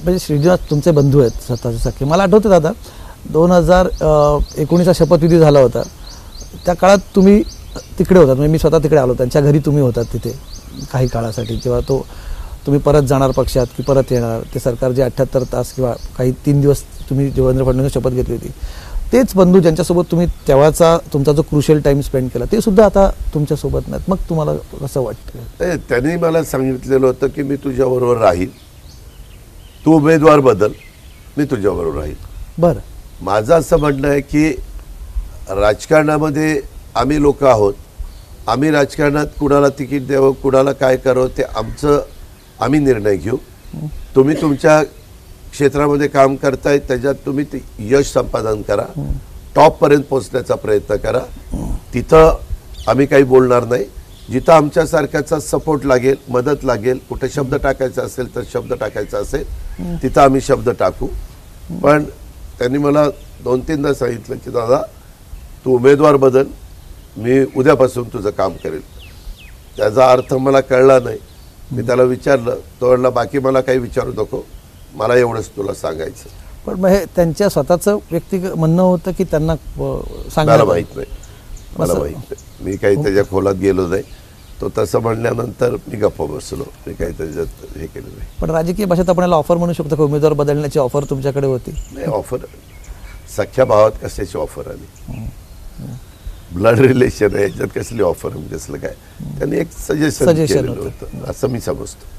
म्हणजे श्रीनिवास तुमचे बंधू आहेत स्वतःचे सख्खे. मला आठवतं दादा 2019चा शपथविधी झाला होता, त्या काळात तुम्ही तिकडे होतात, म्हणजे मी स्वतः तिकडे आलो, त्यांच्या घरी तुम्ही होतात तिथे काही काळासाठी, जेव्हा तुम्ही परत जाणार पक्षात की परत येणार, ते सरकार जे 78 तास किंवा काही 3 दिवस तुम्ही देवेंद्र फडणवीस शपथ घेतली होती, तेच बंधू ज्यांच्यासोबत तुम्ही तेव्हाचा तुमचा जो क्रुशियल टाइम स्पेंड केला ते सुद्धा आता तुमच्यासोबत नाहीत. मग तुम्हाला कसं वाटतं? त्यांनी मला सांगितलेलं होतं की मी तुझ्याबरोबर राहील, तू उमेदवार बदल, मी तुझ्याबरोबर राहील. बरं, माझं असं म्हणणं आहे की राजकारणामध्ये आम्ही लोक आहोत, आम्ही राजकारणात कुणाला तिकीट द्यावं, कुणाला काय करावं ते आम्ही निर्णय घेऊ. तुम्ही तुमच्या क्षेत्रामध्ये काम करताय, त्याच्यात तुम्ही ते यश संपादन करा, टॉपपर्यंत पोहोचण्याचा प्रयत्न करा. तिथं आम्ही काही बोलणार नाही. जिथं आमच्यासारख्याचा सपोर्ट लागेल, मदत लागेल, कुठे शब्द टाकायचा असेल तर शब्द टाकायचा असेल तिथं आम्ही शब्द टाकू. पण त्यांनी मला 2-3दा सांगितलं की दादा तू उमेदवार बदल, मी उद्यापासून तुझं काम करेल. त्याचा अर्थ मला कळला नाही. मी त्याला विचारलं, तो म्हणला बाकी मला काही विचारू नको, मला एवढंच तुला सांगायचं. पण मग हे त्यांच्या स्वतःचं व्यक्तिगत म्हणणं होतं की त्यांना मला सांगायला माहीत नाही, मला माहीत नाही. मी काही त्याच्या खोलात गेलो नाही. तो तसं म्हणल्यानंतर मी गप्प बसलो, मी काही त्याच्यात हे केलं नाही. पण राजकीय भाषेत आपण याला ऑफर म्हणू शकतो की उमेदवार बदलण्याची ऑफर तुमच्याकडे होती? नाही, ऑफर सख्या भावात कशाची ऑफर आली? ब्लड रिलेशन आहे, याच्यात कसली ऑफर, कसलं काय? त्यांनी एक सजेशन केलेलं होतं असं मी समजतो.